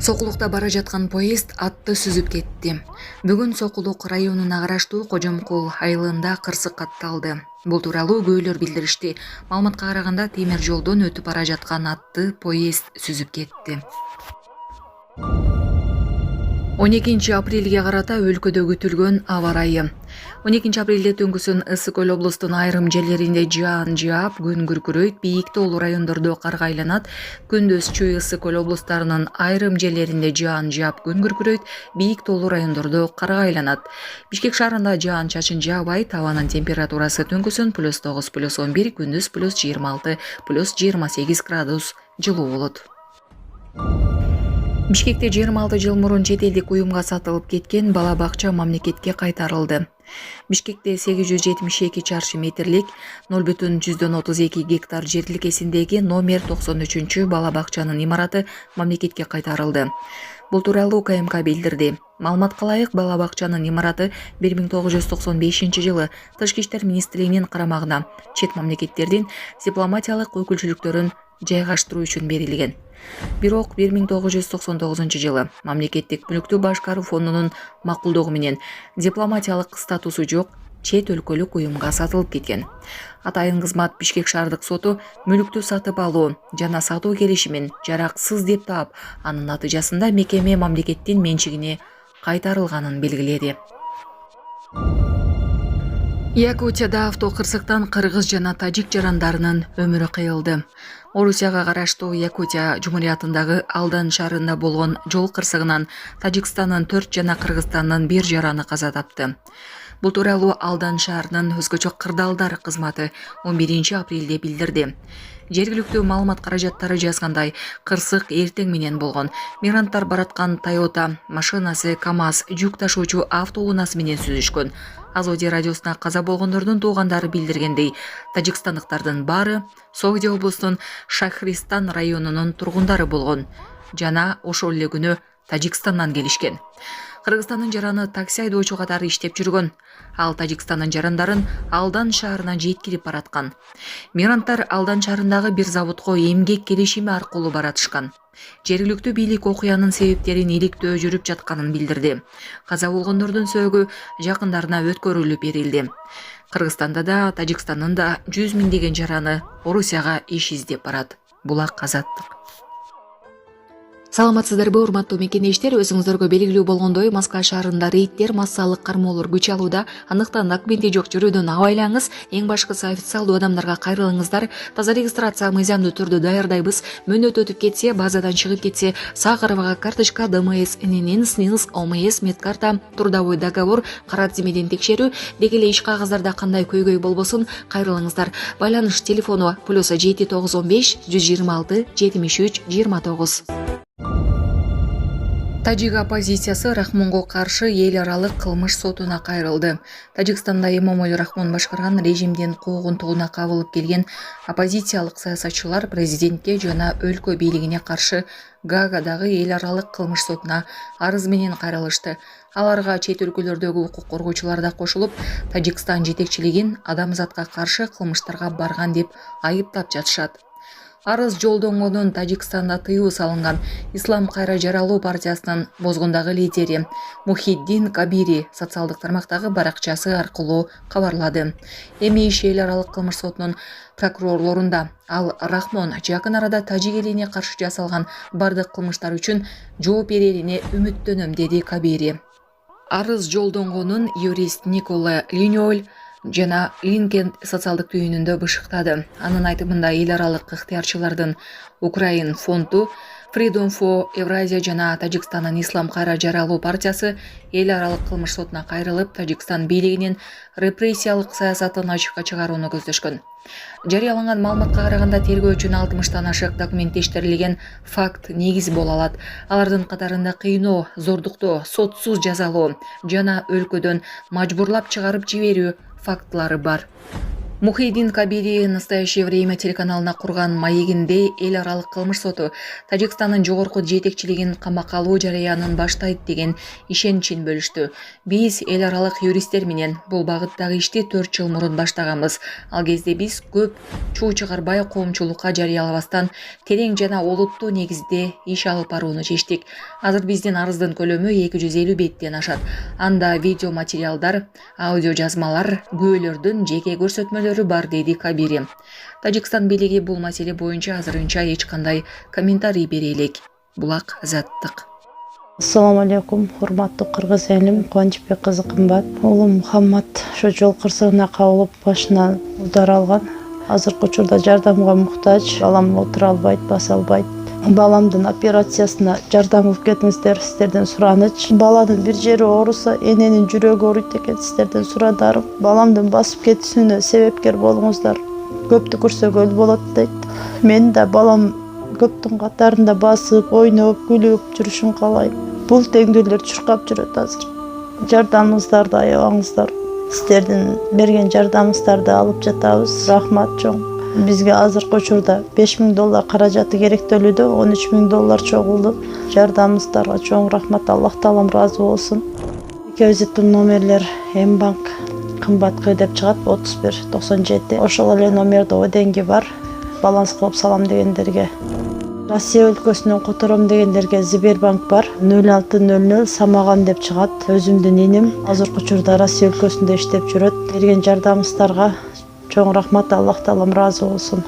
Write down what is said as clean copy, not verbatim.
Сокулукта бара жаткан поезд атты сүзүп кетти. Бүгүн Сокулук районуна караштуу Кожомкул айылында кырсык катталды. Бул тууралуу көөлөр билдиришти. Маалыматка караганда темир жолдон өтүп бара жаткан атты поезд сүзүп кетти. 12 апрелге карата өлкөдө күтүлгөн аба ырайы. 12 апрелде түнкүсүн Ысык Көл облустунун айрым жерлеринде жаан жаап, күн күркүрөйт, бийик тоолуу райондордо карга айланат. Күндүз Чүй, Ысык Көл облустарынын айрым жерлеринде жаан жаап, күн күркүрөйт, бийик тоолуу райондордо карга айланат. Бишкек шаарында жаан чачын жаабайт, абанын температурасы түнкүсүн +9 +11, күндүз +26 +28 градус жылуу болот. Бишкекте 26 жыл мурун чет элдик уюмга сатылып кеткен бала бакча мамлекетке кайтарылды. Бишкекте 872 чарчы метрлик 0,32 гектар жер тилкесиндеги номер 93 бала бакчанын имараты мамлекетке кайтарылды. Бул тууралуу КМК билдирди. Маалыматка ылайык, бала бакчанын имараты 1995 жылы Тышкы иштер министрлигинин карамагына чет мамлекеттердин дипломатиялык өкүлчүлүктөрүн жайгаштыруу үчүн берилген. Бирок 1999 жылы мамлекеттик мүлктү башкаруу фондунун макулдугу менен дипломатиялык статусу жок чет өлкөлүк уюмга сатылып кеткен. Атайын кызмат Бишкек шаардык соту мүлктү сатып алуу жана сатуу келишимин жараксыз деп таап, анын натыйжасында мекеме мамлекеттин менчигине кайтарылганын белгиледи. Якутияда автокырсыктан кыргыз жана тажик жарандарынын өмүрү кыйылды. Орусияга караштуу Якутия Жумуриятындагы Алдан шаарында болгон жол кырсыгынан Тажикстандын 4 жана Кыргызстандын 1 жараны каза тапты. Бул тууралуу Алдан шаарынын өзгөчө кырдаалдар кызматы 11 апрелде билдирди. Жергиликтүү маалымат каражаттары жазгандай, кырсык эртең менен болгон. Мигранттар бараткан Toyota машинасы КамАЗ жүк ташуучу автоунаасы менен сүзүшкөн. Азоди радиосуна каза болгондордун туугандары билдиргендей, тажикстандыктардын баары Согди облусунун Шахристан районунун тургундары болгон жана ошол эле күнү Тажикстандан келишкен. Кыргызстандын жараны такси айдоочу катары иштеп жүргөн. Ал Тажикстандын жарандарын Алдан шаарына жеткирип бараткан. Мигранттар Алдан шаарындагы бир заводко эмгек келишими аркылуу баратышкан. Жергиликтүү бийлик окуянын себептерин иликтөө жүрүп жатканын билдирди. Каза болгондордун сөөгү жакындарына өткөрүлүп берилди. Кыргызстанда да, Тажикстандын да 100 миңдеген жараны Орусияга иш издеп барат. Булак Азаттык. Саламатсыздарбы, урматтуу мекендештер, өзүңүздөргө белгилүү болгондой, Москва шаарында рейдтер, массалык кармоолор күч алууда. Андыктан документи жок жүрүүдөн абайлаңыз. Эң башкысы официалдуу адамдарга кайрылыңыздар. Таза регистрация мыйзамдуу түрдө даярдайбыз. Мөөнөт өтүп кетсе, базадан чыгып кетсе, сак арбага карточка, ДМС, ННН, СНИЛС, ОМС, медкарта, трудовой договор, карат зимеден текшерүү, деги эле иш кагаздарда кандай көйгөй болбосун, кайрылыңыздар. Байланыш телефону +7 915 126 73 29. Тажик оппозициясы Рахмонго каршы эл аралык кылмыш сотуна кайрылды. Тажикстанда Эмомали Рахмон башкарган режимдин куугунтугуна кабылып келген оппозициялык саясатчылар президентке жана өлкө бийлигине каршы Гаагадагы эл аралык кылмыш сотуна арыз менен кайрылышты. Аларга чет өлкөлөрдөгү укук коргоочулар да кошулуп, Тажикстан жетекчилигин адамзатка каршы кылмыштарга барган деп айыптап жатышат. Арыз жолдонгонун Тажикстанда тыюу салынган Ислам кайра жаралуу партиясынын Бозгундагы лидери Мухиддин Кабири социалдык тармактагы баракчасы аркылуу кабарлады. Эми иш эл аралык кылмыш сотунун прокурорлорунда. Ал Рахмон жакын арада тажик элине каршы жасалган бардык кылмыштар үчүн жооп берерине үмүттөнөм, деди Кабири. Арыз жолдонгонун юрист Никола Линьоль жана Линкенд социалдык түйүнүндө бышыктады. Анын айтымында эл аралык ыктыярчылардын Украин фонду, Freedom for Евразия жана Тажикстандын Ислам кайра жаралуу партиясы эл аралык кылмыш сотуна кайрылып, Тажикстан бийлигинин репрессиялык саясатын ачыкка чыгарууну көздөшкөн. Жарыяланган маалыматка караганда, тергөөчүнүн 60тан ашык документтештерилген факт негиз боло алат. Алардын катарында кыйноо, зордуктоо, сотсуз жазалоо жана өлкөдөн мажбурлап чыгарып жиберүү фактылары бар. Мухиддин Кабири «Настоящее время» телеканалына курган маегинде эл аралык кылмыш соту Тажикстандын жогорку жетекчилигин камакка алуу жарыянын баштайт деген ишеничин бөлүштү. Биз эл аралык юристтер менен бул багыттагы ишти 4 жыл мурун баштаганбыз. Ал кезде биз көп чуу чыгарбай коомчулукка жарыялабастан терең жана олуттуу негизде иш алып барууну чечтик. Азыр биздин арыздын көлөмү 250 беттен ашат. Анда видео материалдар, аудио жазмалар, күбөлөрдүн жеке көрсөтмөлөрү бар, дейди Кабири. Тажикстан бийлиги бул маселе боюнча азырынча эч кандай комментарий бере элек. Булак Азаттык. Ассаламу алейкум, урматтуу кыргыз элим, Кубанычбек кызы кымбат. Улум Мухаммад ошо жол кырсыгына кабылып башынан удар алган. Азыркы учурда жардамга муктаж, балам отура албайт, баса албайт. Баламдын операциясына жардам кылып кетиңиздер, сиздерден сураныч. Баланын бир жери ооруса, эненин жүрөгү ооруйт экен, сиздерден сурадарым. Баламдын басып кетүүсүнө себепкер болуңуздар. Көптү көрсөгөл болот дейт. Мен да балам көптүн катарында басып, ойноп, күлүп жүрүшүн каалайм. Бул теңдүүлөр чуркап жүрөт азыр. Жардамыңыздарды аябаңыздар. Сиздердин берген жардамыңыздарды алып жатабыз. Рахмат чоң. Бизге азыркы учурда $5000 каражаты керектөлүүдө, $13,000 чогулду. Жардамыңыздарга чоң рахмат, Аллах таалам ыраазы болсун. Кредиттин номерлер Мбанк кымбатка деп чыгат 3197. Ошол эле номерде оденги бар. Баланс кылып салам дегендерге. Россия өлкөсүнөн котором дегендерге Сбербанк бар. 0600 Самаган деп чыгат. Өзүмдүн иним азыркы учурда Россия өлкөсүндө иштеп жүрөт. Берген жардамыңыздарга чоң рахмат, Аллах таалам ыраазы болсун.